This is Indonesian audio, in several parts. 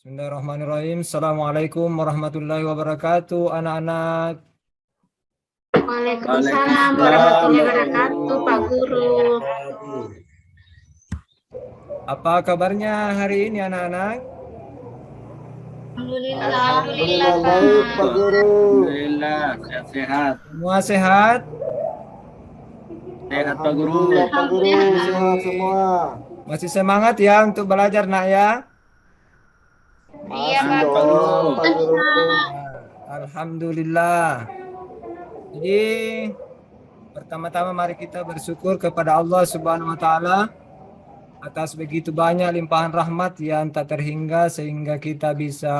Bismillahirrahmanirrahim. Assalamualaikum warahmatullahi wabarakatuh, anak-anak. Waalaikumsalam warahmatullahi wabarakatuh, Pak Guru. Apa kabarnya hari ini, anak-anak? Alhamdulillah, baik, Pak Guru. Alhamdulillah, sehat-sehat. Semua sehat? Sehat, Pak Guru. Alhamdulillah, Pak Guru, sehat semua. Masih semangat ya untuk belajar, nak ya? Iya, Masih Pak Guru. dong, Pak Guru. Alhamdulillah. Jadi, pertama-tama mari kita bersyukur kepada Allah Subhanahu wa taala atas begitu banyak limpahan rahmat yang tak terhingga sehingga kita bisa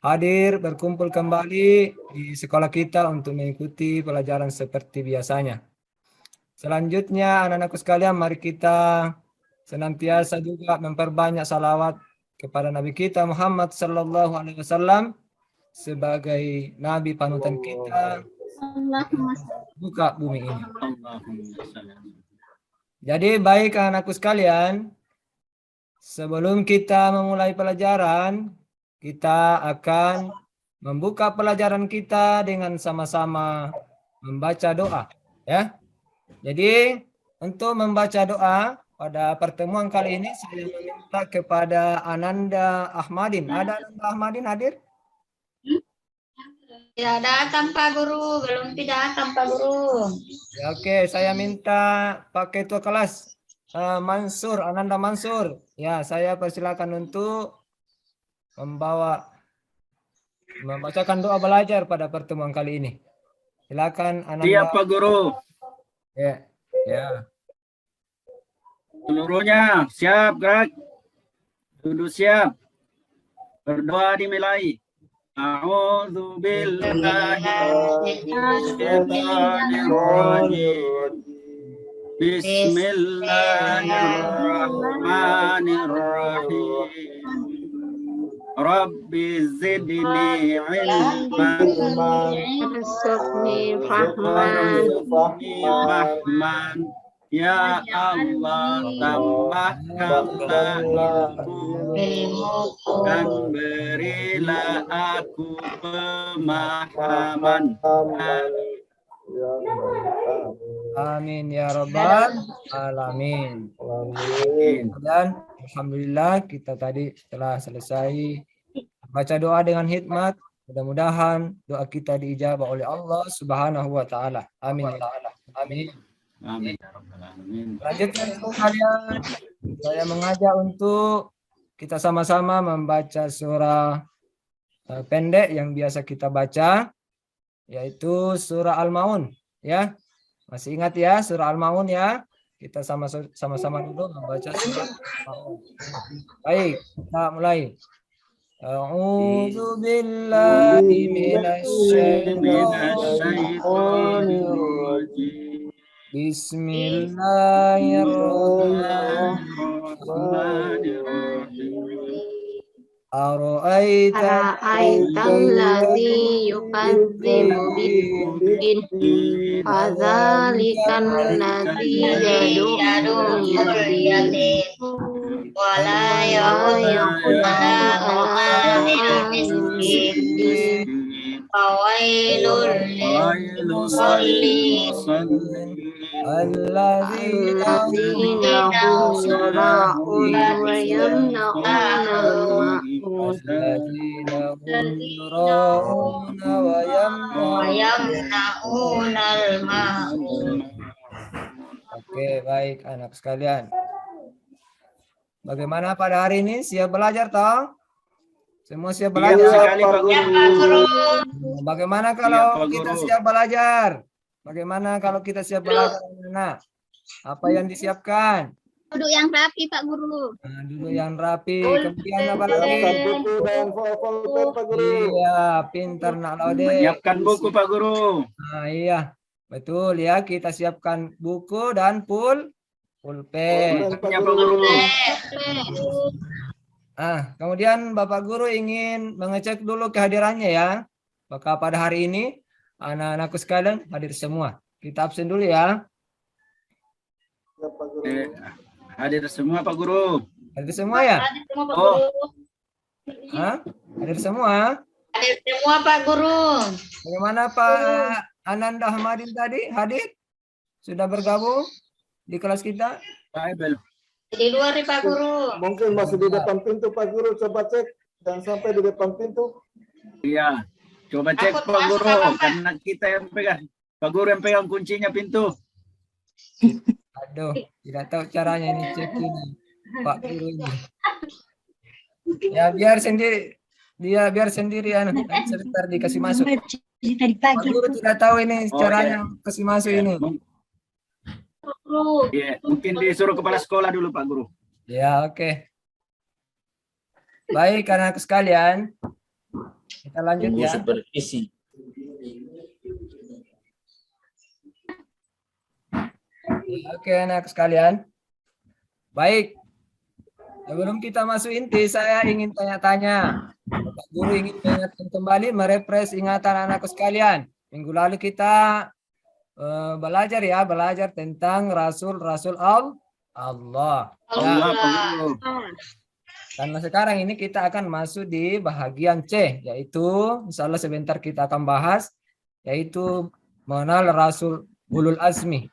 hadir berkumpul kembali di sekolah kita untuk mengikuti pelajaran seperti biasanya. Selanjutnya anak-anakku sekalian, mari kita senantiasa juga memperbanyak salawat kepada Nabi kita Muhammad sallallahu alaihi wasallam sebagai nabi panutan kita buka bumi ini. Allahumma salli. Jadi baik anakku sekalian, sebelum kita memulai pelajaran, kita akan membuka pelajaran kita dengan sama-sama membaca doa, ya. Jadi untuk membaca doa pada pertemuan kali ini saya meminta kepada Ananda Ahmadin. Ada Ananda Ahmadin hadir? Tidak datang, Pak Guru. Belum tidak datang, Pak Guru. Ya, oke, saya minta Pak Ketua kelas Mansur, Ananda Mansur. Ya, saya persilakan untuk membacakan doa belajar pada pertemuan kali ini. Silakan Ananda. Siap, Pak Guru. Ya, ya. Seluruhnya siap, gerak. Duduk siap. Berdoa dimulai. A'udzu billahi minasyaitonir rajim. Bismillahirrahmanirrahim. Rabbi zidni ilman Warzuqni Rahman. Ya Allah, tambahkanlah ilmuku dan berilah aku pemahaman. Amin ya rabbal alamin. Dan alhamdulillah kita tadi setelah selesai baca doa dengan hikmat, mudah-mudahan doa kita diijabah oleh Allah Subhanahu wa taala. Amin ya Allah. Amin. Amin ya rabbal alamin. Lanjutkan kalian, saya mengajak untuk kita sama-sama membaca surah pendek yang biasa kita baca, yaitu surah Al-Maun, ya. Masih ingat ya surah Al-Maun ya? Kita sama-sama dulu membaca surah Al-Maun. Baik, kita mulai. A'udzu billahi minasyaitonir rajim. Bismillahirrahmanirrahim. Ara'aita alladzi yukadzibu biddin fadzalikan ladzi yad'u yatim wala yaqulu miskin fawailul lil musallin alladzina hum yura'un wa yamna'una al-ma'un alladzina hum yura'una wa yamna'una al-ma'un. Oke, baik anak sekalian. Bagaimana pada hari ini? Siap belajar toh? Semua siap belajar? Sekali, Pak Guru. Bagaimana kalau Pak kita Guru. siap belajar? Bagaimana kalau kita siap belajar, anak? Apa yang disiapkan? Duduk yang rapi, Pak Guru. Nah, dulu yang rapi. Kemudian apa lagi? Siapkan buku dan pulpen, Pak Guru. Iya, pintar nak Laude. Menyiapkan buku, Pak Guru. Nah, iya. Betul ya, kita siapkan buku dan pulpen. Ya, Pak Guru. Kemudian Bapak Guru ingin mengecek dulu kehadirannya ya. Apakah pada hari ini anak-anakku sekalian hadir semua? Kita absen dulu ya. Ya, Pak Guru. Hadir semua, Pak Guru. Hadir semua ya? Oh, Hah? Hadir semua? Hadir semua Pak Guru. Bagaimana Pak Ananda Hamadin tadi? Hadir? Sudah bergabung di kelas kita? Bible. Di luar nih Pak Guru. Mungkin masih di depan pintu Pak Guru, coba cek. Dan sampai di depan pintu. Iya. Coba cek Takut Pak masuk Guru, apa, Pak? karena kita yang pegang. Pak Guru yang pegang kuncinya pintu. Aduh, tidak tahu caranya ini cek ini Pak Guru ini. Ya biar sendiri, dia biar sendirian. Nanti sebentar dikasih masuk. Pak Guru tidak tahu ini Oh, caranya kasih masuk Ya, ini. Guru. ya, mungkin disuruh kepala sekolah dulu Pak Guru. Ya oke. Baik anak sekalian, kita lanjut Tunggu ya. supervisi. Oke anak sekalian. Baik. Sebelum kita masuk inti, saya ingin tanya-tanya. Bapak Guru ingin mengingatkan kembali, merefresh ingatan anakku sekalian. Minggu lalu kita belajar tentang Rasul-Rasul Allah. Allah Pak Allah. Guru. Karena sekarang ini kita akan masuk di bahagian C, yaitu insya Allah sebentar kita akan bahas, yaitu mengenal Rasul Ulul Azmi.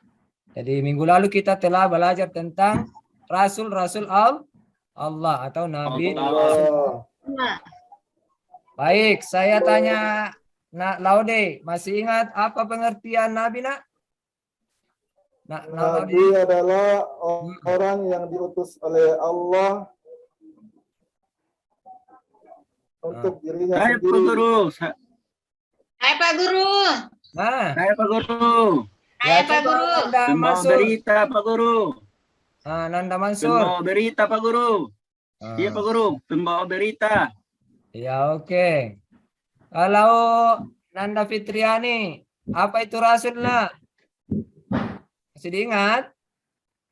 Jadi minggu lalu kita telah belajar tentang Rasul-Rasul Allah atau Nabi. Allah. Baik, saya tanya Nak Laude, masih ingat apa pengertian Nabi Nak? Nak Laude. Nabi adalah orang yang diutus oleh Allah untuk dirinya Hai Pak sendiri. Guru. Hai Pak Guru. Nah, Hai Pak Guru. Hai Pak coba Guru. Nanda Pembawa Mansur. berita Pak Guru. Ah, Nanda Mansur. Pembawa berita Pak Guru. Ah. Iya Pak Guru, pembawa berita. Ya oke. Kalau Nanda Fitriani, apa itu Rasul Nak? Masih diingat?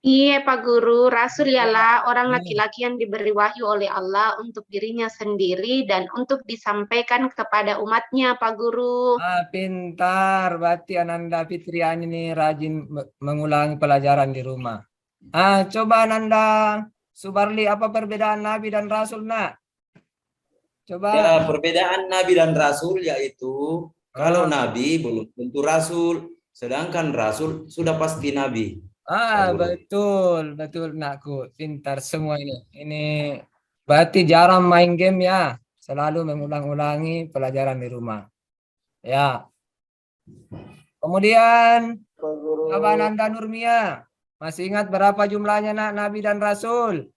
Iya Pak Guru, Rasul ialah orang laki-laki yang diberi wahyu oleh Allah untuk dirinya sendiri dan untuk disampaikan kepada umatnya Pak Guru. Ah, pintar. Berarti Ananda Fitriani ini rajin mengulangi pelajaran di rumah. Ah, coba Nanda Subarli, apa perbedaan Nabi dan Rasul Nak? Coba. Ya, perbedaan Nabi dan Rasul yaitu kalau Nabi belum tentu Rasul, sedangkan Rasul sudah pasti Nabi. Ah, Betul. betul Nakku. Pintar semua ini. Ini berarti jarang main game ya. Selalu mengulang-ulangi pelajaran di rumah. Ya. Kemudian Pak Guru. Bapak Nanda Nurmia, masih ingat berapa jumlahnya Nak Nabi dan Rasul?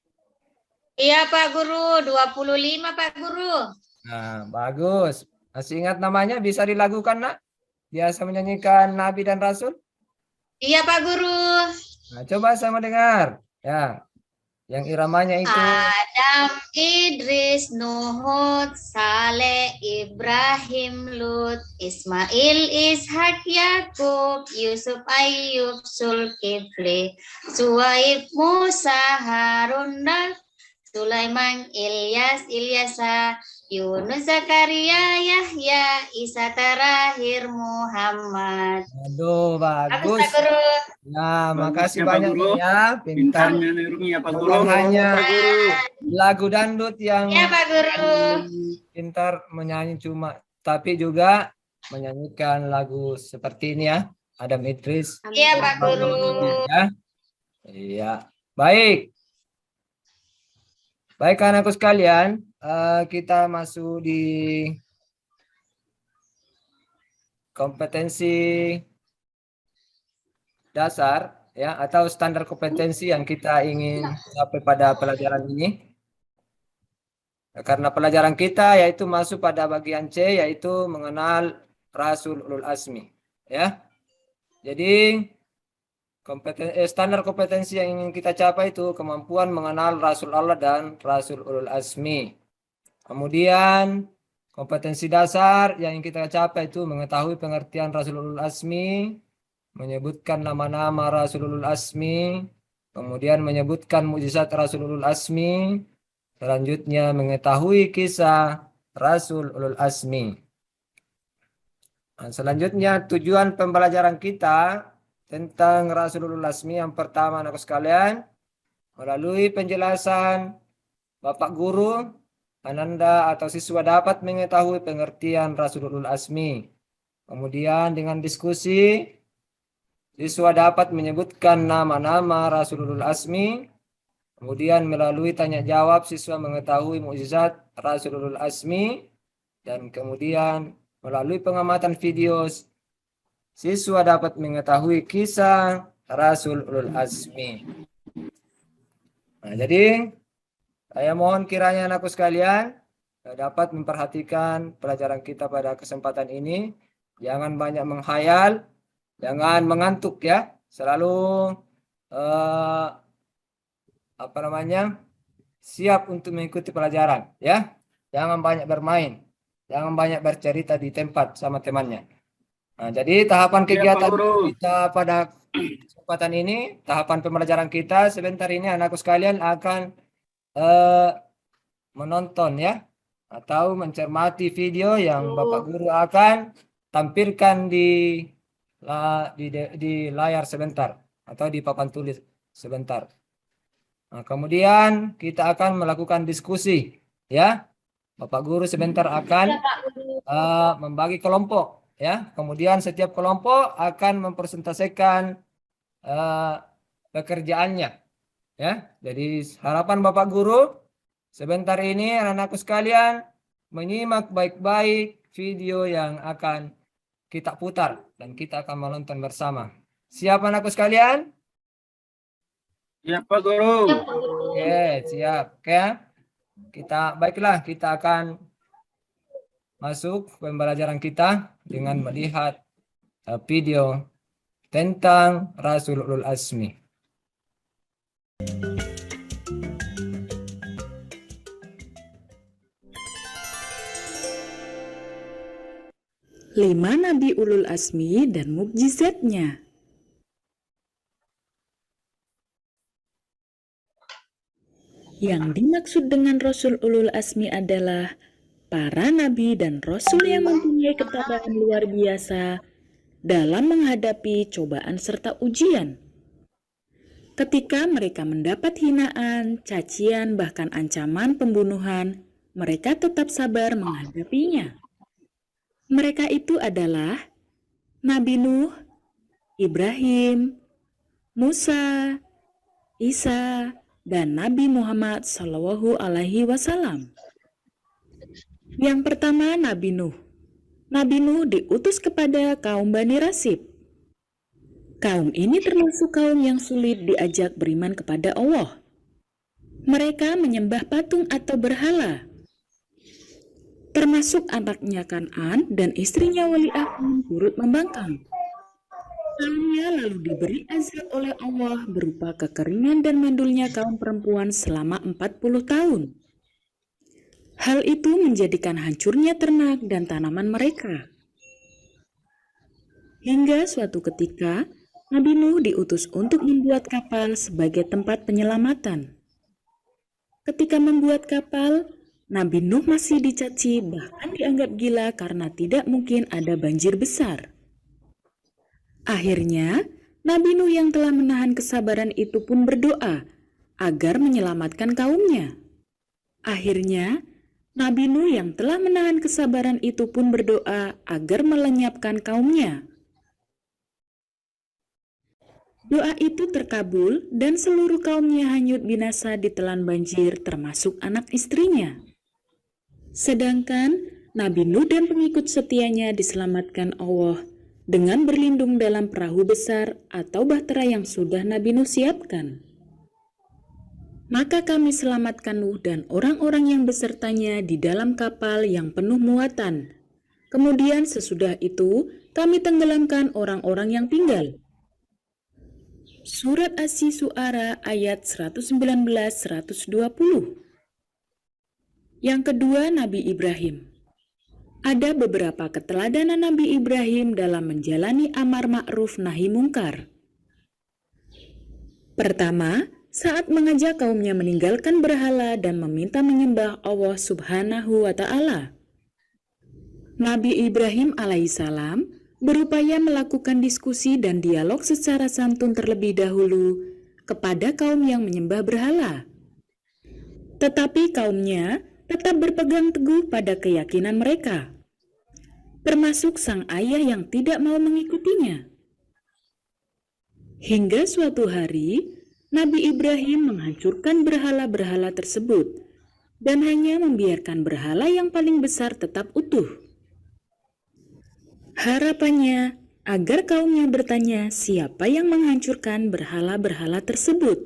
Iya Pak Guru, 25 Pak Guru. Nah, bagus. Masih ingat namanya? Bisa dilakukan Nak? Biasa menyanyikan Nabi dan Rasul? Iya Pak Guru. Nah, coba sama dengar. Ya. Yang iramanya itu. Adam, Idris, Nuh, Saleh, Ibrahim, Lut, Ismail, Ishak, Yakub, Yusuf, Ayub, Zulkifli, Suwaib, Musa, Harun, dan Sulaiman, Ilyas, Ilyasa, Yunus, Zakaria, Yahya, Isa, terakhir Muhammad. Aduh, Bagus bagus. Pak Guru. Nah, Bagusnya, makasih Pak banyak Guru. ya. Pintar. Pintarnya Nurmia Pak Guru. Bukan hanya Pak Guru. lagu dangdut yang Iya Pak Guru. pintar menyanyi cuma, tapi juga menyanyikan lagu seperti ini ya. Adam Idris. Iya Pak Guru. Ya. Iya. Baik. Baik anakku sekalian, kita masuk di kompetensi dasar ya atau standar kompetensi yang kita ingin capai pada pelajaran ini. Karena pelajaran kita yaitu masuk pada bagian C, yaitu mengenal Rasul Ulul Azmi ya. Jadi standar kompetensi yang ingin kita capai itu kemampuan mengenal Rasul Allah dan Rasul Ulul Azmi. Kemudian kompetensi dasar yang ingin kita capai itu mengetahui pengertian Rasul Ulul Azmi, menyebutkan nama-nama Rasul Ulul Azmi, kemudian menyebutkan mukjizat Rasul Ulul Azmi, selanjutnya mengetahui kisah Rasul Ulul Azmi. Nah, selanjutnya tujuan pembelajaran kita tentang Rasul Ulul Azmi yang pertama anak sekalian, melalui penjelasan Bapak Guru Ananda atau siswa dapat mengetahui pengertian Rasul Ulul Azmi. Kemudian dengan diskusi, siswa dapat menyebutkan nama-nama Rasul Ulul Azmi. Kemudian melalui tanya jawab, siswa mengetahui mukjizat Rasul Ulul Azmi. Dan kemudian melalui pengamatan video, siswa dapat mengetahui kisah Rasul Ulul Azmi. Nah, jadi saya mohon kiranya anakku sekalian dapat memperhatikan pelajaran kita pada kesempatan ini. Jangan banyak menghayal, jangan mengantuk ya. Selalu siap untuk mengikuti pelajaran ya. Jangan banyak bermain, jangan banyak bercerita di tempat sama temannya. Nah, jadi tahapan kegiatan kita pada kesempatan ini, tahapan pembelajaran kita sebentar ini anakku sekalian akan menonton ya, atau mencermati video yang Bapak Guru akan tampilkan di layar sebentar atau di papan tulis sebentar. Nah, kemudian kita akan melakukan diskusi ya. Bapak Guru sebentar akan membagi kelompok ya. Kemudian setiap kelompok akan mempresentasikan pekerjaannya ya. Jadi harapan Bapak Guru sebentar ini anak-anakku sekalian menyimak baik-baik video yang akan kita putar dan kita akan menonton bersama. Siap anakku sekalian? Siap Pak Guru. Oke, siap. Oke. Baiklah, kita akan masuk pembelajaran kita dengan melihat video tentang Rasul Ulul Azmi. Lima Nabi Ulul Azmi dan mukjizatnya. Yang dimaksud dengan Rasul Ulul Azmi adalah para nabi dan rasul yang mempunyai ketabahan luar biasa dalam menghadapi cobaan serta ujian. Ketika mereka mendapat hinaan, cacian, bahkan ancaman pembunuhan, mereka tetap sabar menghadapinya. Mereka itu adalah Nabi Nuh, Ibrahim, Musa, Isa, dan Nabi Muhammad Shallallahu Alaihi Wasallam. Yang pertama, Nabi Nuh. Nabi Nuh diutus kepada kaum Bani Rasib. Kaum ini termasuk kaum yang sulit diajak beriman kepada Allah. Mereka menyembah patung atau berhala. Termasuk anaknya Kan'an dan istrinya Wali'ah pun turut membangkang. Kaumnya lalu diberi azab oleh Allah berupa kekeringan dan mandulnya kaum perempuan selama 40 tahun. Hal itu menjadikan hancurnya ternak dan tanaman mereka. Hingga suatu ketika, Nabi Nuh diutus untuk membuat kapal sebagai tempat penyelamatan. Ketika membuat kapal, Nabi Nuh masih dicaci bahkan dianggap gila karena tidak mungkin ada banjir besar. Akhirnya, Nabi Nuh yang telah menahan kesabaran itu pun berdoa agar menyelamatkan kaumnya. Akhirnya, Nabi Nuh yang telah menahan kesabaran itu pun berdoa agar melenyapkan kaumnya. Doa itu terkabul dan seluruh kaumnya hanyut binasa ditelan banjir termasuk anak istrinya. Sedangkan Nabi Nuh dan pengikut setianya diselamatkan Allah dengan berlindung dalam perahu besar atau bahtera yang sudah Nabi Nuh siapkan. Maka kami selamatkan Nuh dan orang-orang yang besertanya di dalam kapal yang penuh muatan. Kemudian sesudah itu kami tenggelamkan orang-orang yang tinggal. Surat Asy-Syu'ara ayat 119-120. Yang kedua, Nabi Ibrahim. Ada beberapa keteladanan Nabi Ibrahim dalam menjalani amar ma'ruf nahi mungkar. Pertama, saat mengajak kaumnya meninggalkan berhala dan meminta menyembah Allah Subhanahu wa Ta'ala. Nabi Ibrahim alaihissalam berupaya melakukan diskusi dan dialog secara santun terlebih dahulu kepada kaum yang menyembah berhala. Tetapi kaumnya tetap berpegang teguh pada keyakinan mereka, termasuk sang ayah yang tidak mau mengikutinya. Hingga suatu hari, Nabi Ibrahim menghancurkan berhala-berhala tersebut dan hanya membiarkan berhala yang paling besar tetap utuh. Harapannya agar kaumnya bertanya siapa yang menghancurkan berhala-berhala tersebut.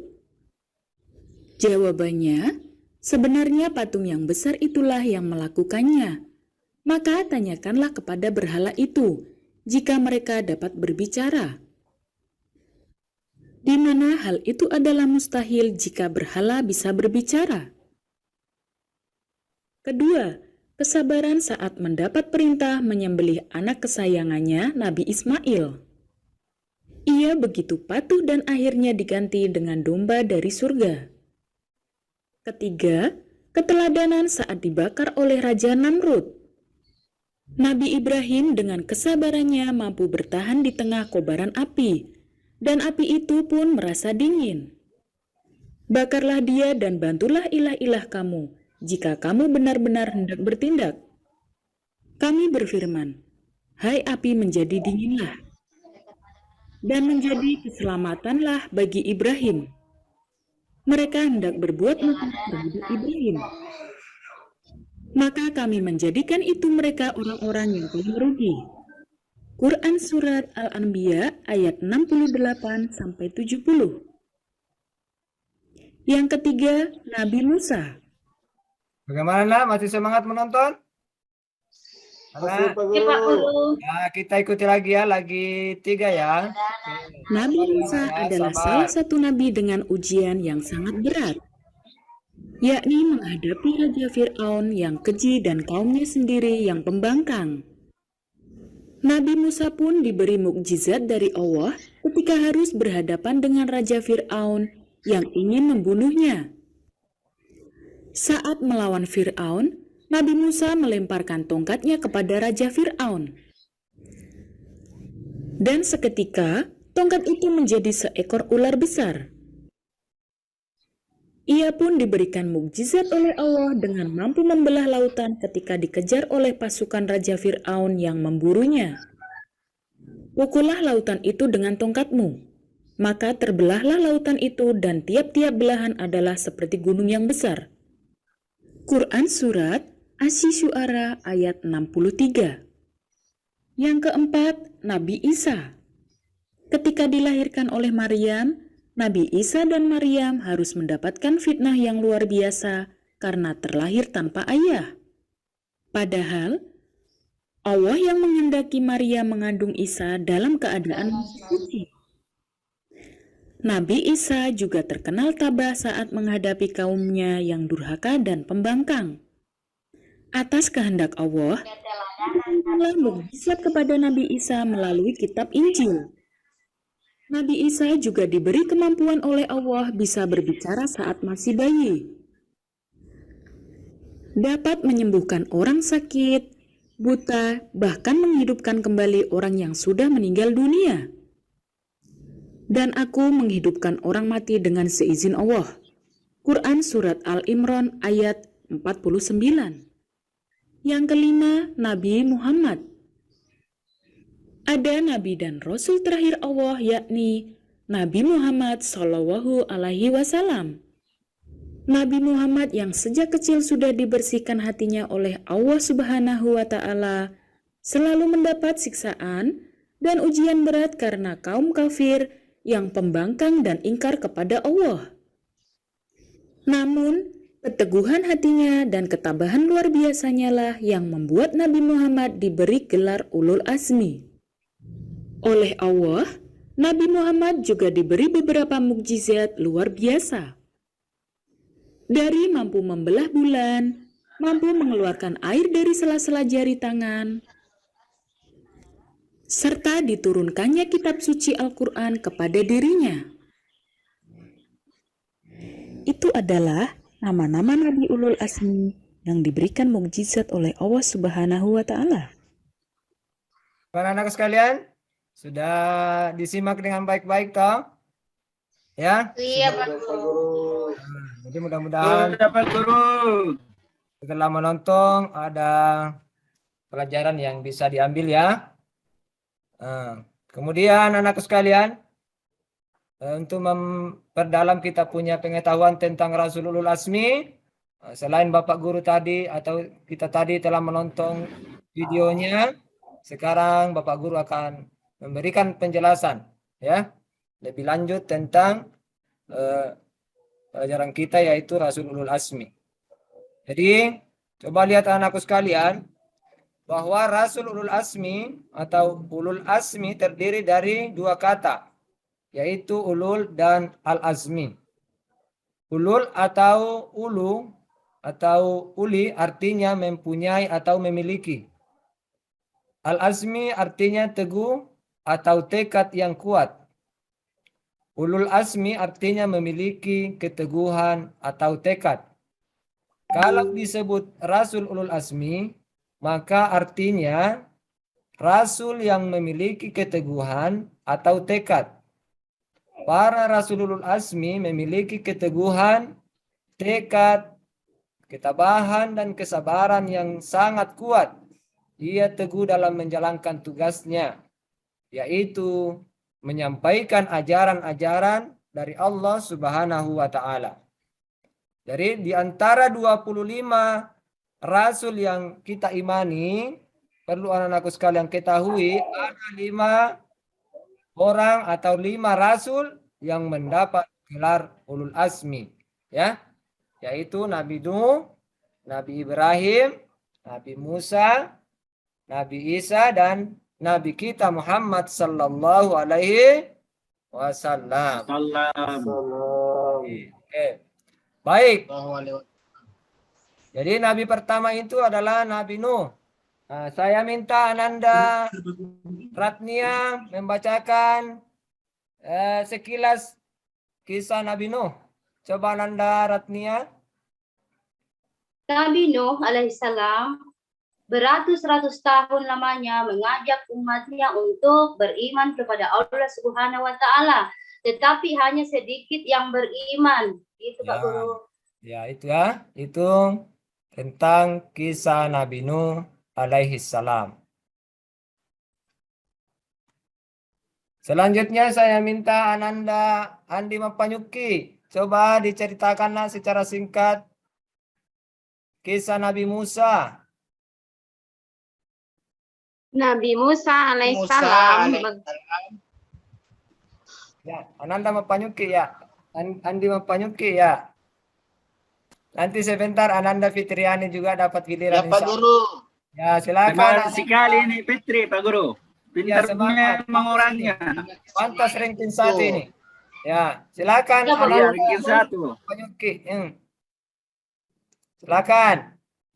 Jawabannya, sebenarnya patung yang besar itulah yang melakukannya. Maka tanyakanlah kepada berhala itu jika mereka dapat berbicara. Di mana hal itu adalah mustahil jika berhala bisa berbicara. Kedua, kesabaran saat mendapat perintah menyembelih anak kesayangannya, Nabi Ismail. Ia begitu patuh dan akhirnya diganti dengan domba dari surga. Ketiga, keteladanan saat dibakar oleh Raja Namrud. Nabi Ibrahim dengan kesabarannya mampu bertahan di tengah kobaran api, dan api itu pun merasa dingin. Bakarlah dia dan bantulah ilah-ilah kamu, jika kamu benar-benar hendak bertindak. Kami berfirman, hai api menjadi dinginlah, dan menjadi keselamatanlah bagi Ibrahim. Mereka hendak berbuat makar terhadap Ibrahim. Maka kami menjadikan itu mereka orang-orang yang telah merugi. Quran Surat Al-Anbiya ayat 68-70. Yang ketiga, Nabi Musa. Bagaimana? Masih semangat menonton? Masih Pak Iya, Pak Guru. Guru. Ya, kita ikuti lagi ya, lagi 3 ya. Nabi Musa Ya, adalah sabar. salah satu nabi dengan ujian yang sangat berat, yakni menghadapi Raja Fir'aun yang keji dan kaumnya sendiri yang pembangkang. Nabi Musa pun diberi mukjizat dari Allah ketika harus berhadapan dengan Raja Fir'aun yang ingin membunuhnya. Saat melawan Fir'aun, Nabi Musa melemparkan tongkatnya kepada Raja Fir'aun. Dan seketika, tongkat itu menjadi seekor ular besar. Ia pun diberikan mukjizat oleh Allah dengan mampu membelah lautan ketika dikejar oleh pasukan Raja Fir'aun yang memburunya. Pukullah lautan itu dengan tongkatmu, maka terbelahlah lautan itu dan tiap-tiap belahan adalah seperti gunung yang besar. Quran Surat Asy-Syu'ara ayat 63. Yang keempat, Nabi Isa. Ketika dilahirkan oleh Maryam, Nabi Isa dan Maryam harus mendapatkan fitnah yang luar biasa karena terlahir tanpa ayah. Padahal, Allah yang menghendaki Maryam mengandung Isa dalam keadaan masih suci. Nabi Isa juga terkenal tabah saat menghadapi kaumnya yang durhaka dan pembangkang. Atas kehendak Allah, Allah mukjizat kepada Nabi Isa melalui kitab Injil. Nabi Isa juga diberi kemampuan oleh Allah bisa berbicara saat masih bayi. Dapat menyembuhkan orang sakit, buta, bahkan menghidupkan kembali orang yang sudah meninggal dunia. Dan aku menghidupkan orang mati dengan seizin Allah. Quran Surat Al-Imran ayat 49. Yang kelima, Nabi Muhammad. Ada nabi dan rasul terakhir Allah, yakni Nabi Muhammad Shallallahu Alaihi Wasallam. Nabi Muhammad yang sejak kecil sudah dibersihkan hatinya oleh Allah Subhanahu wa Ta'ala, selalu mendapat siksaan dan ujian berat karena kaum kafir yang pembangkang dan ingkar kepada Allah. Namun, keteguhan hatinya dan ketabahan luar biasanya lah yang membuat Nabi Muhammad diberi gelar Ulul Azmi. Oleh Allah, Nabi Muhammad juga diberi beberapa mukjizat luar biasa. Dari mampu membelah bulan, mampu mengeluarkan air dari sela-sela jari tangan, serta diturunkannya kitab suci Al-Quran kepada dirinya. Itu adalah nama-nama Nabi Ulul Azmi yang diberikan mukjizat oleh Allah Subhanahu wa Ta'ala. Para anak sekalian, sudah disimak dengan baik-baik toh? Ya? Iya, Pak Pak Guru. Guru. Jadi mudah-mudahan Dapat Guru. Setelah menonton ada pelajaran yang bisa diambil ya. Kemudian anakku sekalian, untuk memperdalam kita punya pengetahuan tentang Rasul Ulul Azmi, selain Bapak Guru tadi atau kita tadi telah menonton videonya, sekarang Bapak Guru akan memberikan penjelasan ya lebih lanjut tentang pelajaran kita yaitu Rasul Ulul Azmi. Jadi coba lihat anakku sekalian bahwa Rasul Ulul Azmi atau Ulul Azmi terdiri dari dua kata, yaitu ulul dan al-azmi. Ulul atau ulu atau uli artinya mempunyai atau memiliki. Al-azmi artinya teguh atau tekad yang kuat. Ulul azmi artinya memiliki keteguhan atau tekad. Kalau disebut Rasul Ulul Azmi, maka artinya Rasul yang memiliki keteguhan atau tekad. Para Rasul Ulul Azmi memiliki keteguhan, tekad, ketabahan, dan kesabaran yang sangat kuat. Ia teguh dalam menjalankan tugasnya, yaitu menyampaikan ajaran-ajaran dari Allah Subhanahu wa Ta'ala. Jadi di antara 25 Rasul yang kita imani, perlu anak-anakku sekalian ketahui ada 5 orang atau 5 Rasul yang mendapat gelar Ulul Azmi, ya, yaitu Nabi Nuh, Nabi Ibrahim, Nabi Musa, Nabi Isa, dan Nabi kita Muhammad sallallahu alaihi wasallam. Salam. Oke. Baik. Jadi Nabi pertama itu adalah Nabi Nuh. Nah, saya minta Ananda Ratnia membacakan sekilas kisah Nabi Nuh. Coba Ananda Ratnia. Nabi Nuh alaihissalam beratus-ratus tahun lamanya mengajak umatnya untuk beriman kepada Allah Subhanahu wa Ta'ala, tetapi hanya sedikit yang beriman. Itu Pak Guru. Ya, itu ya. Itu tentang kisah Nabi Nuh alaihi salam. Selanjutnya saya minta Ananda Andi Mapanyuki. Coba diceritakanlah secara singkat kisah Nabi Musa. Nabi Musa alaihissalam Ya, Ananda Mapanyuki ya. Andi Mapanyuki ya. Nanti sebentar Ananda Fitriani juga dapat giliran. Ya Pak Guru. Ya, silakan. Terima sekali ini Fitri, Pak Guru. Ya, Pintarnya semangat. memang orangnya. Pantas ranking 1 ini. Ya, silakan Ya, Pak Ananda Guru. Ranking 1. Mapanyuki. Silakan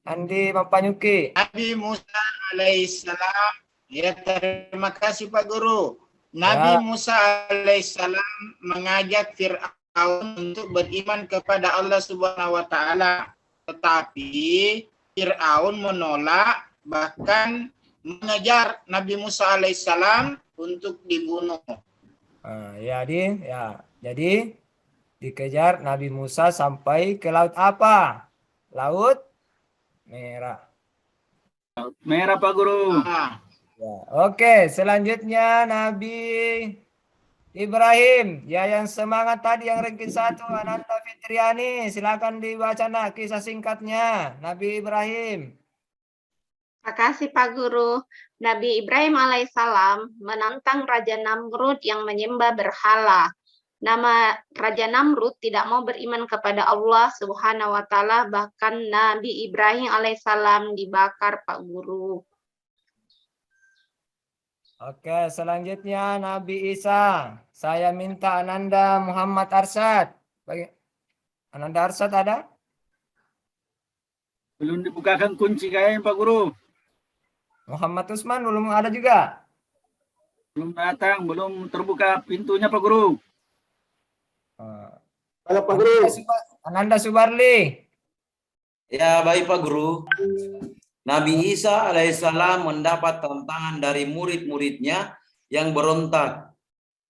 Andi Mapanyuki. Nabi Musa alaihissalam. Ya terima kasih Pak Guru. Nabi Musa alaihissalam mengajak Fir'aun untuk beriman kepada Allah Subhanahu wa Ta'ala. Tetapi Fir'aun menolak, bahkan mengejar Nabi Musa alaihissalam untuk dibunuh. Jadi dikejar Nabi Musa sampai ke laut apa? Laut Merah. Merah Pak Guru. Ya, oke, selanjutnya Nabi Ibrahim. Ya, yang semangat tadi yang ranking 1 Ananda Fitriani, silakan dibaca kisah singkatnya Nabi Ibrahim. Terima kasih Pak Guru. Nabi Ibrahim alaihissalam menantang Raja Namrud yang menyembah berhala. Nama Raja Namrud tidak mau beriman kepada Allah Subhanahu wa Ta'ala, bahkan Nabi Ibrahim alaihissalam dibakar Pak Guru. Oke, selanjutnya Nabi Isa. Saya minta Ananda Muhammad Arsyad. Ananda Arsyad ada? Belum dibukakan kunci kayaknya Pak Guru. Muhammad Usman belum ada juga? Belum datang, belum terbuka pintunya Pak Guru. Halo Pak Guru. Ananda Subarli. Ya, baik Pak Guru. Nabi Isa alaihissalam mendapat tantangan dari murid-muridnya yang berontak.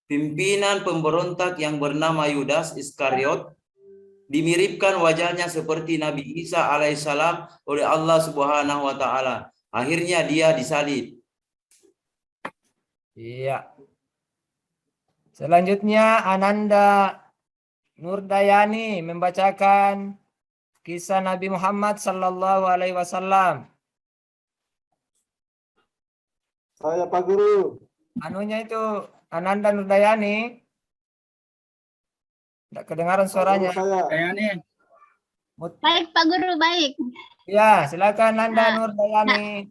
Pimpinan pemberontak yang bernama Yudas Iskariot dimiripkan wajahnya seperti Nabi Isa alaihissalam oleh Allah Subhanahu wa taala. Akhirnya dia disalib. Iya. Selanjutnya Ananda Nurdayani membacakan kisah Nabi Muhammad sallallahu alaihi wasallam. Saya Pak Guru. Anunya itu Ananda Nurdayani. Tidak kedengaran Pak Guru suaranya. saya. Kayak nih. Baik Pak Guru, baik. Ya, silakan Ananda Nah, Nurdayani.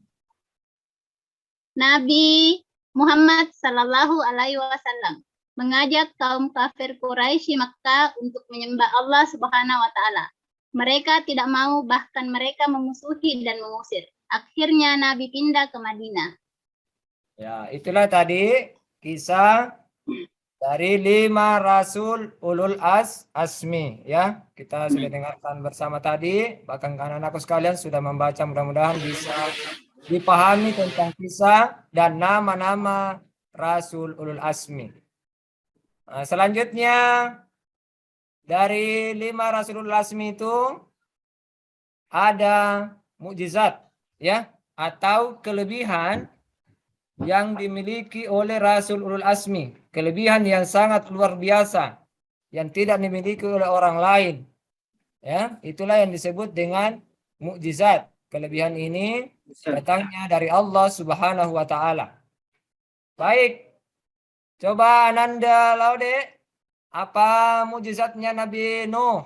Nabi Muhammad Sallallahu Alaihi Wasallam mengajak kaum kafir Quraisy Makkah untuk menyembah Allah Subhanahu Wa Taala. Mereka tidak mau, bahkan mereka memusuhi dan mengusir. Akhirnya Nabi pindah ke Madinah. Ya, itulah tadi kisah dari 5 Rasul Ulul Asmi. Ya, kita sudah dengarkan bersama tadi. Bahkan anak-anakku sekalian sudah membaca, mudah-mudahan bisa dipahami tentang kisah dan nama-nama Rasul Ulul Asmi. Nah, selanjutnya dari 5 Rasul Ulul Asmi itu ada mukjizat, ya, atau kelebihan yang dimiliki oleh Rasul Ulul Asmi, kelebihan yang sangat luar biasa yang tidak dimiliki oleh orang lain. Ya, itulah yang disebut dengan mukjizat. Kelebihan ini datangnya dari Allah Subhanahu wa taala. Baik. Coba Ananda Laude, apa mukjizatnya Nabi Nuh?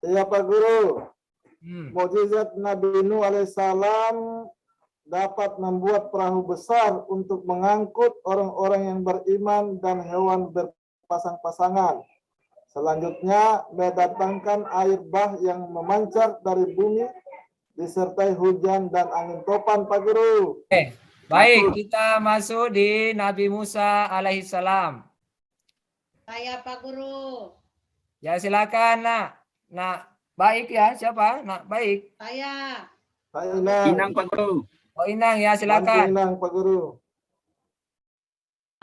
Iya Pak Guru. Hmm. Mukjizat Nabi Nuh alaihissalam dapat membuat perahu besar untuk mengangkut orang-orang yang beriman dan hewan berpasang-pasangan. Selanjutnya, mendatangkan air bah yang memancar dari bumi disertai hujan dan angin topan, Pak Guru. Baik, kita masuk di Nabi Musa alaihissalam. Saya Pak Guru. Ya, silakan, Nak. Nak, baik ya, siapa? Nak, baik. Saya. Pak Inang. Inang Pak Guru. Oh, Inang ya, Bantu silakan. Inang, Pak Guru.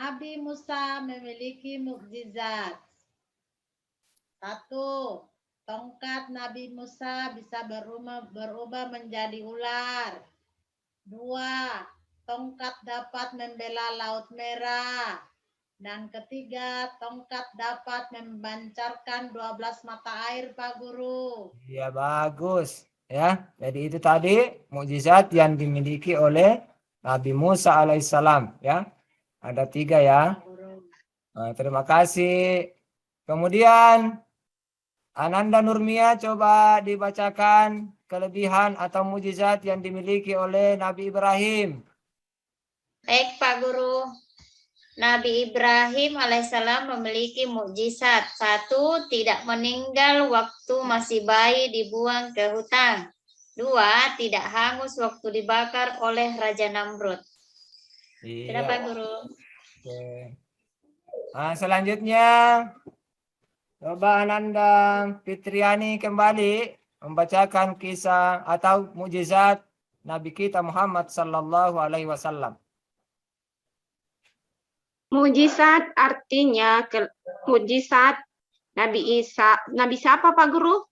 Nabi Musa memiliki mukjizat. 1. Tongkat Nabi Musa bisa berubah menjadi ular. 2. Tongkat dapat membela Laut Merah. Dan 3, tongkat dapat memancarkan 12 mata air, Pak Guru. Ya, bagus. Ya, jadi itu tadi mukjizat yang dimiliki oleh Nabi Musa alaihissalam. Ya, ada 3 ya. Pak Guru. Nah, terima kasih. Kemudian Ananda Nurmia, coba dibacakan kelebihan atau mukjizat yang dimiliki oleh Nabi Ibrahim. Baik Pak Guru. Nabi Ibrahim alaihissalam memiliki mukjizat. 1. Tidak meninggal waktu masih bayi dibuang ke hutan. 2. Tidak hangus waktu dibakar oleh Raja Namrud. Sudah Pak Guru. Oke. Nah, selanjutnya coba Ananda Fitriani kembali membacakan kisah atau mukjizat Nabi kita Muhammad sallallahu alaihi wasallam. Mujizat artinya mujizat Nabi Isa. Nabi siapa Pak Guru?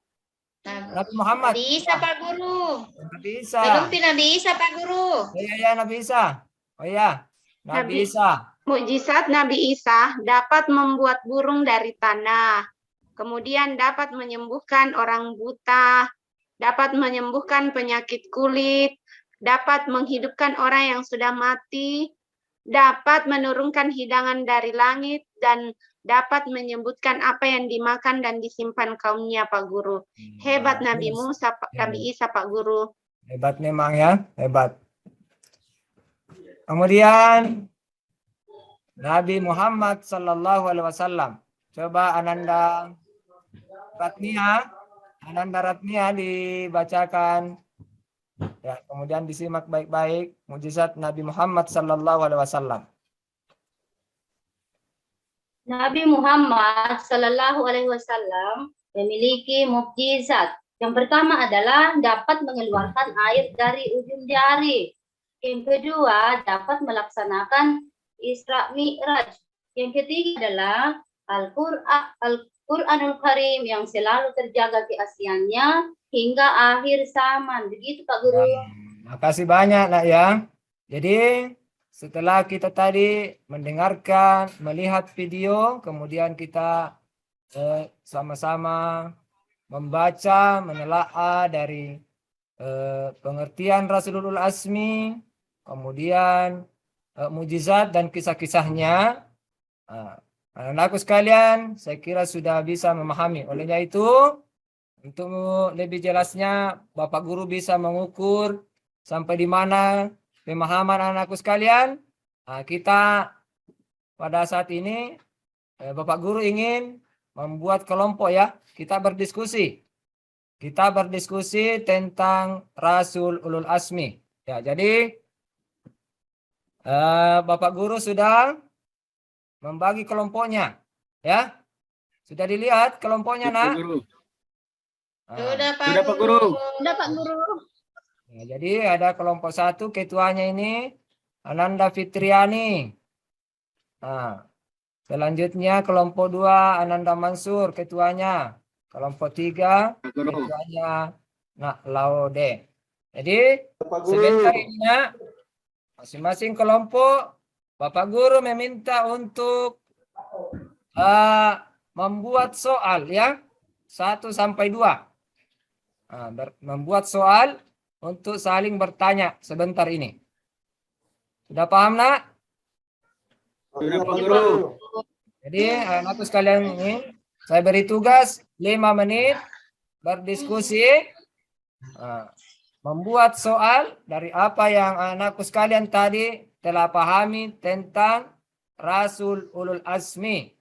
Nabi Muhammad. Nabi Isa Pak Guru. Nabi Isa. Belum Nabi Isa Pak Guru. Ya, Nabi Isa. Oh iya, Nabi Isa. Mujizat Nabi Isa dapat membuat burung dari tanah. Kemudian dapat menyembuhkan orang buta, dapat menyembuhkan penyakit kulit, dapat menghidupkan orang yang sudah mati, dapat menurunkan hidangan dari langit, dan dapat menyebutkan apa yang dimakan dan disimpan kaumnya, Pak Guru. Hebat Nabi Musa, Nabi Isa, Pak Guru. Hebat memang ya, hebat. Kemudian Nabi Muhammad sallallahu alaihi wasallam. Coba Ananda Ratnia dibacakan. Ya, kemudian disimak baik-baik mukjizat Nabi Muhammad sallallahu alaihi wasallam. Nabi Muhammad Sallallahu Alaihi Wasallam memiliki mukjizat. Yang pertama adalah dapat mengeluarkan air dari ujung jari. Yang kedua, dapat melaksanakan Isra Mi'raj. Yang ketiga adalah Quranul Karim yang selalu terjaga keasliannya hingga akhir zaman. Begitu Pak Guru. Makasih banyak nak ya. Jadi setelah kita tadi mendengarkan, melihat video, kemudian kita sama-sama membaca, menelaah dari pengertian Rasulul Azmi, kemudian mujizat dan kisah-kisahnya. Anak-anakku sekalian, saya kira sudah bisa memahami. Olehnya itu, untuk lebih jelasnya, Bapak Guru bisa mengukur sampai di mana pemahaman anakku sekalian. Kita pada saat ini, Bapak Guru ingin membuat kelompok ya. Kita berdiskusi. Kita berdiskusi tentang Rasul Ulul Azmi. Ya, jadi Bapak Guru sudah membagi kelompoknya, ya. Sudah dilihat kelompoknya, nak? Sudah Pak Sudah, Pak Guru. Sudah Pak Guru. Nah, jadi ada kelompok 1, ketuanya ini Ananda Fitriani. Nah, selanjutnya kelompok 2 Ananda Mansur, ketuanya. Kelompok 3 ketuanya Nak Laude. Jadi sebentar ini, nak, masing-masing kelompok Bapak Guru meminta untuk membuat soal ya 1 sampai 2. Membuat soal untuk saling bertanya sebentar ini. Sudah paham, nak? Sudah, Pak Guru. Jadi anakku sekalian ini saya beri tugas 5 menit berdiskusi, membuat soal dari apa yang anakku sekalian tadi telah pahami tentang Rasul Ulul Azmi.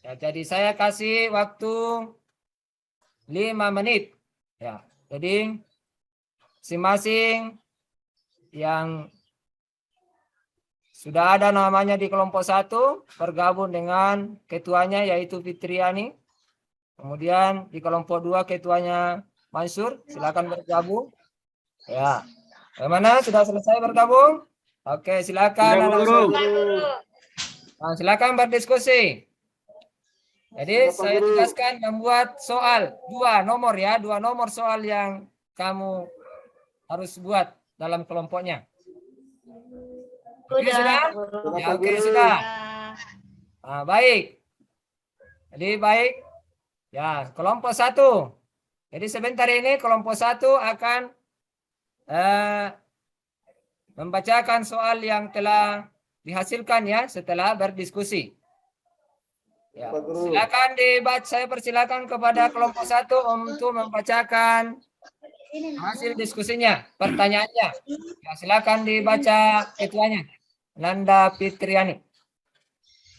Ya, jadi saya kasih waktu 5 menit. Ya, jadi masing-masing yang sudah ada namanya di kelompok 1 bergabung dengan ketuanya yaitu Fitriani. Kemudian di kelompok 2 ketuanya Mansur, silakan bergabung. Ya, bagaimana? Sudah selesai bergabung? Oke, silakan. Nah, silakan berdiskusi. Jadi saya tugaskan membuat soal 2 nomor ya, 2 nomor soal yang kamu harus buat dalam kelompoknya. Oke, sudah? Ya, oke, sudah. Nah, baik. Jadi baik. Ya, kelompok 1. Jadi sebentar ini kelompok 1 akan membacakan soal yang telah dihasilkan ya setelah berdiskusi. Ya, silakan dibaca. Saya persilakan kepada kelompok 1 untuk membacakan hasil diskusinya, pertanyaannya. Ya, silakan dibaca ketuanya, Nanda Fitriani.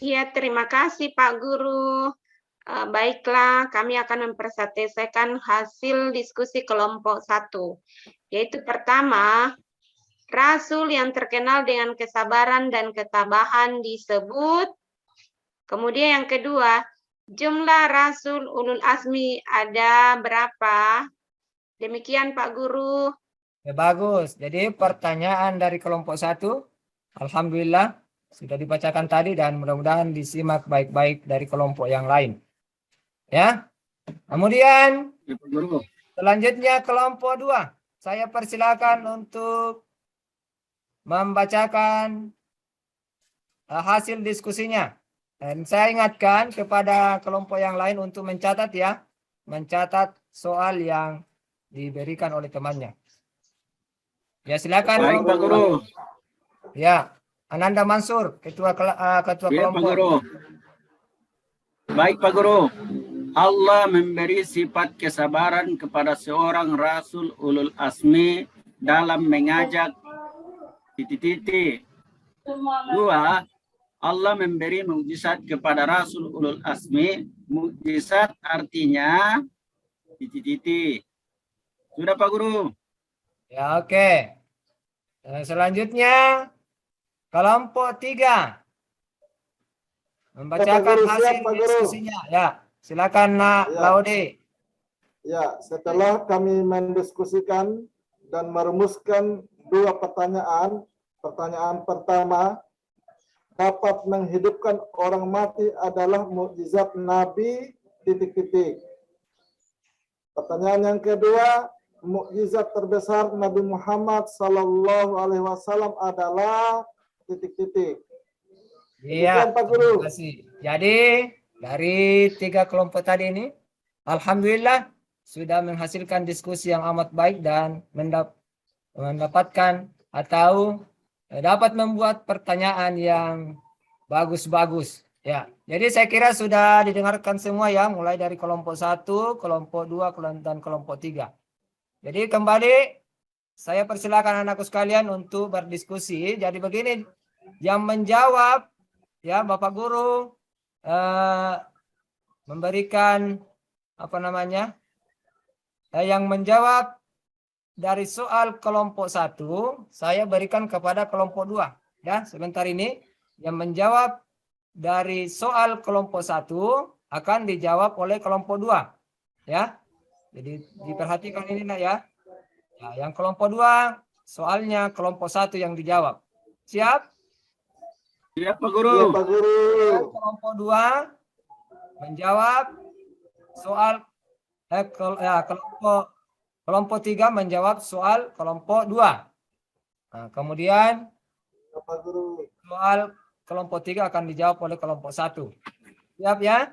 Iya, terima kasih Pak Guru. Baiklah, kami akan mempresentasikan hasil diskusi kelompok 1. Yaitu pertama, Rasul yang terkenal dengan kesabaran dan ketabahan disebut. Kemudian yang kedua, jumlah Rasul Ulul Azmi ada berapa? Demikian Pak Guru. Ya, bagus. Jadi pertanyaan dari kelompok 1, alhamdulillah sudah dibacakan tadi dan mudah-mudahan disimak baik-baik dari kelompok yang lain. Ya. Kemudian selanjutnya kelompok 2. Saya persilakan untuk membacakan hasil diskusinya. Dan saya ingatkan kepada kelompok yang lain untuk mencatat ya. Mencatat soal yang diberikan oleh temannya. Ya, silakan. Baik, Pak Guru. Ya, Ananda Mansur, ketua Ya, kelompok. Pak Guru. Baik, Pak Guru. Allah memberi sifat kesabaran kepada seorang Rasul Ulul Azmi dalam mengajak titik-titik. 2. Allah memberi mukjizat kepada Rasul Ulul Azmi. Mukjizat artinya titik-titik. Sudah Pak Guru. Ya, oke. Selanjutnya kelompok 3 membacakan hasil diskusinya. Ya, silakan Nak Laude. Ya, setelah kami mendiskusikan dan merumuskan 2 pertanyaan. Pertanyaan pertama, dapat menghidupkan orang mati adalah mukjizat Nabi titik-titik. Pertanyaan yang kedua, mukjizat terbesar Nabi Muhammad Sallallahu Alaihi Wasallam adalah titik-titik. Iya, Demikian, Pak Guru. terima kasih. Jadi dari 3 kelompok tadi ini, alhamdulillah sudah menghasilkan diskusi yang amat baik dan mendapatkan atau dapat membuat pertanyaan yang bagus-bagus. Ya, jadi saya kira sudah didengarkan semua ya, mulai dari kelompok 1, kelompok 2, dan kelompok 3. Jadi kembali saya persilakan anakku sekalian untuk berdiskusi. Jadi begini, yang menjawab ya Bapak Guru memberikan yang menjawab dari soal kelompok 1 saya berikan kepada kelompok 2 ya. Sebentar ini yang menjawab dari soal kelompok 1 akan dijawab oleh kelompok 2 ya. Jadi diperhatikan ini nak ya. Ya, yang kelompok 2 soalnya kelompok 1 yang dijawab. Siap? Siap, Pak Iya, Guru. Pak Guru. Kelompok 2 menjawab soal kelompok 3 menjawab soal kelompok 2. Nah, kemudian Ya, Pak Guru. soal kelompok 3 akan dijawab oleh kelompok 1. Siap ya?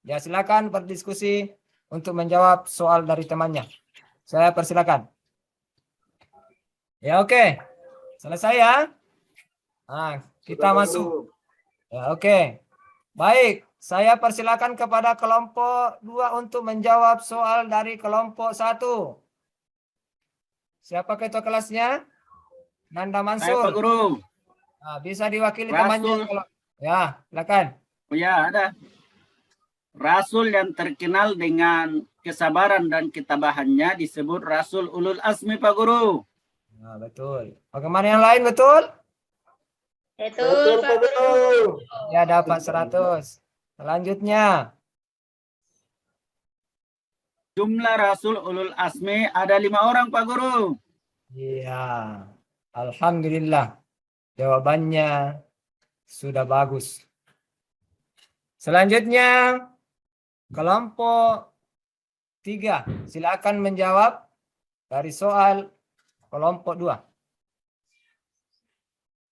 Ya, silakan berdiskusi untuk menjawab soal dari temannya. Saya persilakan. Ya, oke. Selesai ya? Nah, kita Sudah, Pak masuk. Guru. Ya, oke. Baik, saya persilakan kepada kelompok 2 untuk menjawab soal dari kelompok 1. Siapa ketua kelasnya? Nanda Saya, Pak Mansur. Guru. Nah, bisa diwakili Rasul. temannya. Ya, silakan. Oh ya, ada. Rasul yang terkenal dengan kesabaran dan ketabahannya disebut Rasul Ulul Azmi, Pak Guru. Nah, betul. Bagaimana yang lain betul? Betul, Pak Guru. Ya, dapat 100. Selanjutnya. Jumlah Rasul Ulul Azmi ada 5 orang, Pak Guru. Iya. Alhamdulillah. Jawabannya sudah bagus. Selanjutnya, kelompok 3. Silakan menjawab dari soal kelompok 2.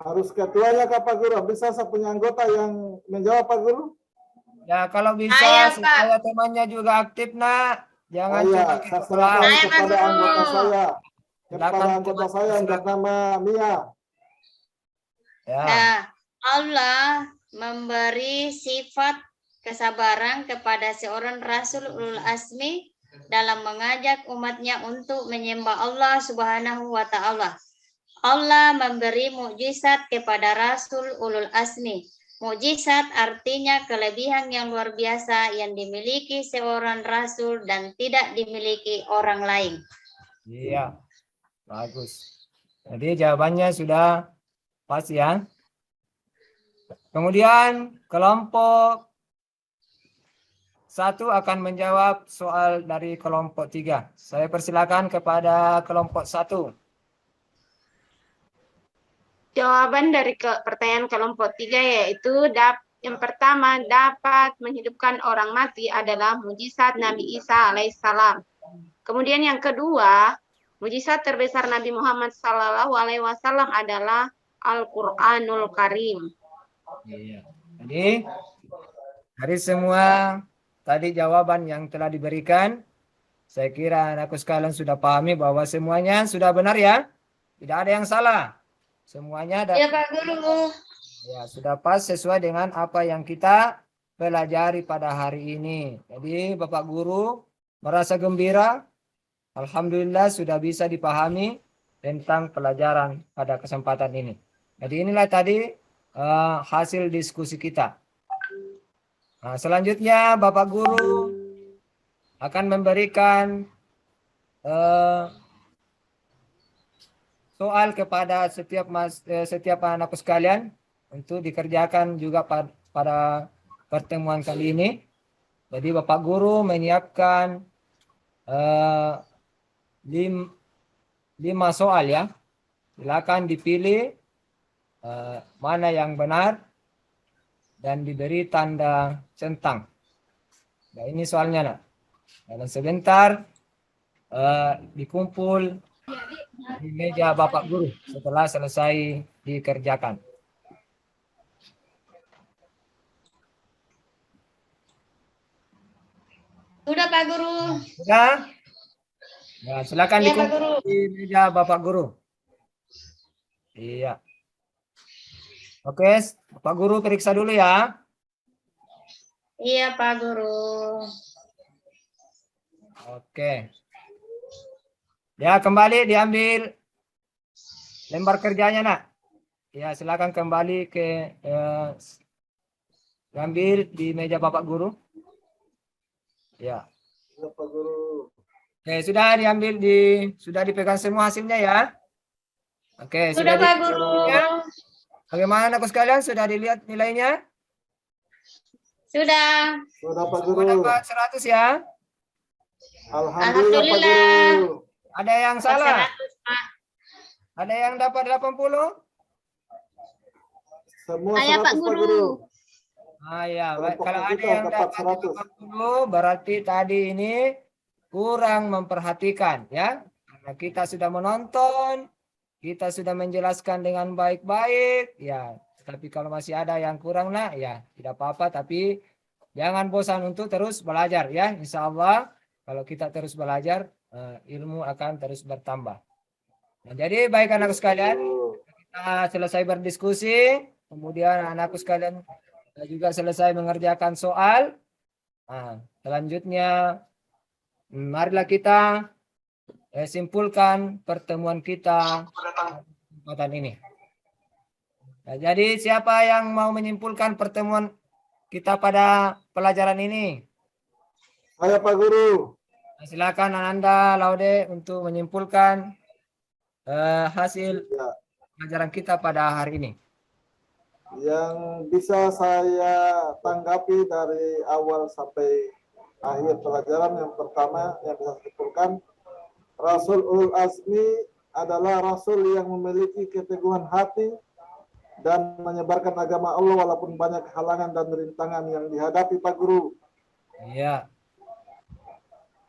Harus ketuanya Kak Pak Guru. Bisa saya punya anggota yang menjawab Pak Guru? Ya, kalau bisa Saya, Pak. supaya temannya juga aktif, nak. Jangan Iya, cuma saya ikut serahkan kelas. Saya, Pak kepada Guru. anggota saya. Silakan, Kepada anggota teman. saya yang bernama Mia. Ya. Nah, Allah memberi sifat kesabaran kepada seorang Rasul Ulul Azmi dalam mengajak umatnya untuk menyembah Allah Subhanahu wa Ta'ala. Allah memberi mukjizat kepada Rasul Ulul Azmi. Mukjizat artinya kelebihan yang luar biasa yang dimiliki seorang Rasul dan tidak dimiliki orang lain. Iya. Bagus. Jadi jawabannya sudah pas ya. Kemudian kelompok 1 akan menjawab soal dari kelompok 3. Saya persilakan kepada kelompok 1. Jawaban dari pertanyaan kelompok 3 yaitu yang pertama, dapat menghidupkan orang mati adalah mujizat Nabi Isa alaihissalam. Kemudian yang kedua, mujizat terbesar Nabi Muhammad Sallallahu Alaihi Wasallam adalah Al-Quranul Karim. Iya. Jadi dari semua tadi jawaban yang telah diberikan, saya kira anakku sekalian sudah pahami bahwa semuanya sudah benar ya. Tidak ada yang salah. Semuanya Ya, Pak Guru. ya, sudah pas sesuai dengan apa yang kita pelajari pada hari ini. Jadi Bapak Guru merasa gembira. Alhamdulillah sudah bisa dipahami tentang pelajaran pada kesempatan ini. Jadi inilah tadi hasil diskusi kita. Nah, selanjutnya Bapak Guru akan memberikan soal kepada setiap anakku sekalian untuk dikerjakan juga pada pertemuan kali ini. Jadi Bapak Guru menyiapkan 5 soal ya. Silakan dipilih mana yang benar dan diberi tanda centang. Nah, ini soalnya nak. Dalam sebentar dikumpul di meja Bapak Guru setelah selesai dikerjakan. Sudah Pak Guru. Sudah? Nah, silakan Iya Pak dikumpul Guru. di meja Bapak Guru. Iya. Oke, Bapak Guru periksa dulu ya. Iya Pak Guru. Oke. Ya, kembali diambil lembar kerjanya, nak. Ya, silakan kembali ke ambil di meja Bapak Guru. Ya. Ya, Pak Guru. Oke, sudah diambil sudah dipegang semua hasilnya ya. Oke, Sudah Pak Guru. Bagaimana anakku sekalian? Sudah dilihat nilainya? Sudah. Sudah, Pak Semua Guru. dapat 100 ya? Alhamdulillah, Pak Alhamdulillah. Guru. Ada yang salah? 100 Pak. Ada yang dapat 80? Semua Saya, 100, Pak Pak Guru. Guru. Ah ya, baik. Kelompok Kalau ada kita yang dapat dapat 100. 80 berarti tadi ini kurang memperhatikan ya. Karena kita sudah menonton, kita sudah menjelaskan dengan baik-baik ya. Tapi kalau masih ada yang kurang nak ya tidak apa-apa, tapi jangan bosan untuk terus belajar ya. Insya Allah kalau kita terus belajar ilmu akan terus bertambah. Nah, jadi baik anakku sekalian, kita selesai berdiskusi, kemudian anakku sekalian juga selesai mengerjakan soal. Nah, selanjutnya marilah kita simpulkan pertemuan kita kesempatan ini. Nah, jadi siapa yang mau menyimpulkan pertemuan kita pada pelajaran ini? Saya, Pak Guru. Nah, silakan Ananda Laude untuk menyimpulkan hasil pelajaran kita pada hari ini. Yang bisa saya tanggapi dari awal sampai akhir pelajaran, yang pertama yang bisa saya simpulkan, Rasul Ulul Azmi adalah Rasul yang memiliki keteguhan hati dan menyebarkan agama Allah walaupun banyak halangan dan rintangan yang dihadapi, Pak Guru. Iya.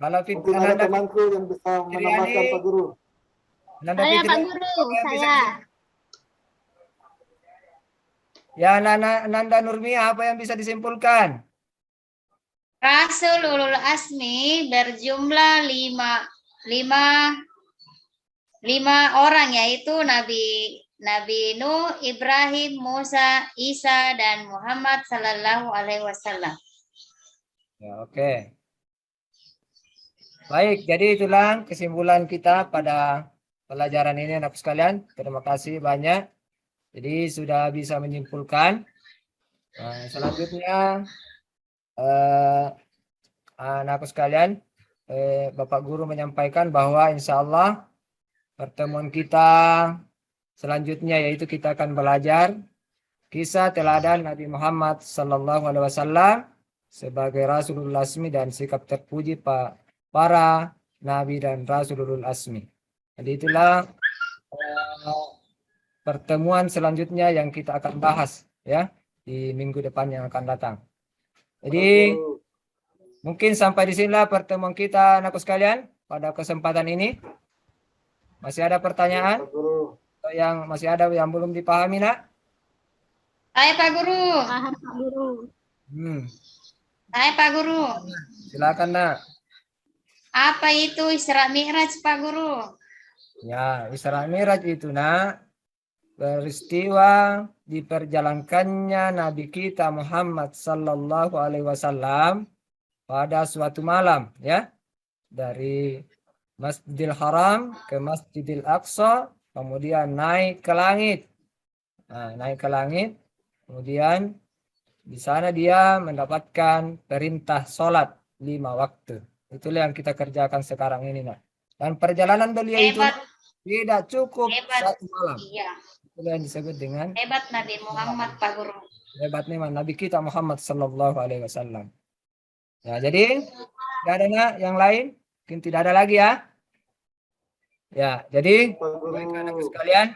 Kalau Mungkin ada temanku yang bisa menambahkan, Pak Guru. Saya, Pak Guru. Saya. Ya, Nanda Nurmia, apa yang bisa disimpulkan? Rasul Ulul Azmi berjumlah lima orang, yaitu Nabi Nuh, Ibrahim, Musa, Isa, dan Muhammad Sallallahu Alaihi Wasallam. Ya, oke. Baik, jadi itulah kesimpulan kita pada pelajaran ini anak sekalian. Terima kasih banyak. Jadi sudah bisa menyimpulkan. Selanjutnya anakku sekalian, Bapak Guru menyampaikan bahwa insya Allah pertemuan kita selanjutnya yaitu kita akan belajar kisah teladan Nabi Muhammad Sallallahu Alaihi Wasallam sebagai Rasulul Azmi dan sikap terpuji para Nabi dan Rasulul Azmi. Jadi itulah pertemuan selanjutnya yang kita akan bahas ya di minggu depan yang akan datang. Jadi mungkin sampai di sinilah pertemuan kita anakku sekalian pada kesempatan ini. Masih ada pertanyaan? Yang masih ada yang belum dipahami, nak? Hai Pak Guru. Paham, Pak Guru. Hai Pak Guru. Silakan, nak. Apa itu Isra Mi'raj, Pak Guru? Ya, Isra Mi'raj itu, nak, peristiwa diperjalankannya Nabi kita Muhammad Sallallahu Alaihi Wasallam pada suatu malam, ya, dari Masjidil Haram ke Masjidil Aqsa, kemudian naik ke langit. Nah, naik ke langit, kemudian di sana dia mendapatkan perintah sholat 5 waktu. Itulah yang kita kerjakan sekarang ini, nak. Dan perjalanan beliau itu tidak cukup satu malam. Iya. Itulah yang disebut dengan Hebat Nabi Muhammad, Pak Guru. hebatnya Nabi kita Muhammad Sallallahu Alaihi Wasallam. Ya, jadi tidak ada yang lain, mungkin tidak ada lagi ya. Ya, jadi baik anak sekalian,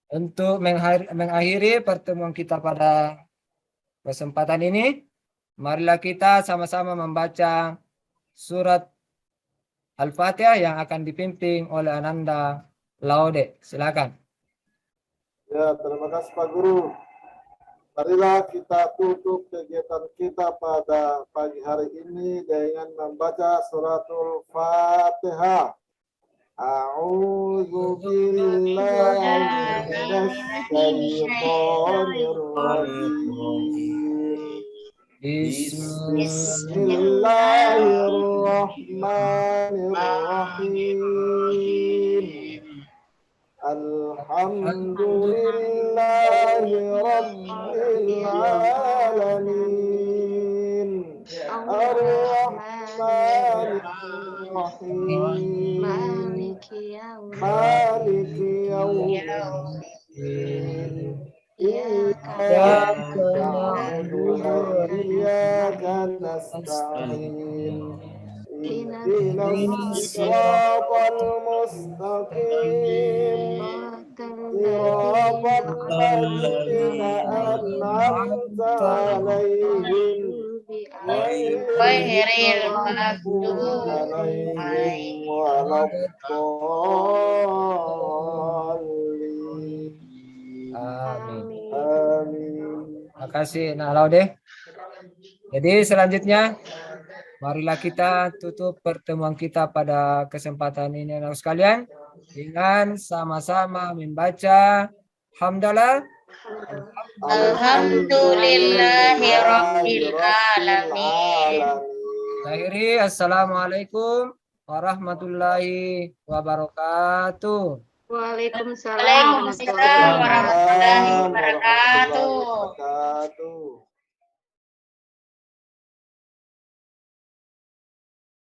untuk mengakhiri pertemuan kita pada kesempatan ini, marilah kita sama-sama membaca surat Al-Fatihah yang akan dipimpin oleh Ananda Laude. Silakan. Ya, terima kasih Pak Guru. Marilah kita tutup kegiatan kita pada pagi hari ini dengan membaca suratul Fatihah. A'udzu billahi minasyaitonir rajim. Bismillahirrahmanirrahim. Alhamdulillahi Rabbil Alamin. Ar-Rahmanir-Rahim. Maliki Yawmiddin. Iyyaka na'budu wa iyyaka nasta'in. Ihdinas siratal mustaqim. Siratal ladzina an'amta 'alaihim Ghairil maghdubi alaihim waladdallin. Amin. Amin. Terima kasih Nak Laude. Jadi selanjutnya marilah kita tutup pertemuan kita pada kesempatan ini anak sekalian dengan sama-sama membaca hamdalah. Alhamdulillahirabbil alamin. Akhiri, assalamualaikum warahmatullahi wabarakatuh. Waalaikumsalam Waalaikumsalam warahmatullahi wabarakatuh. wabarakatuh.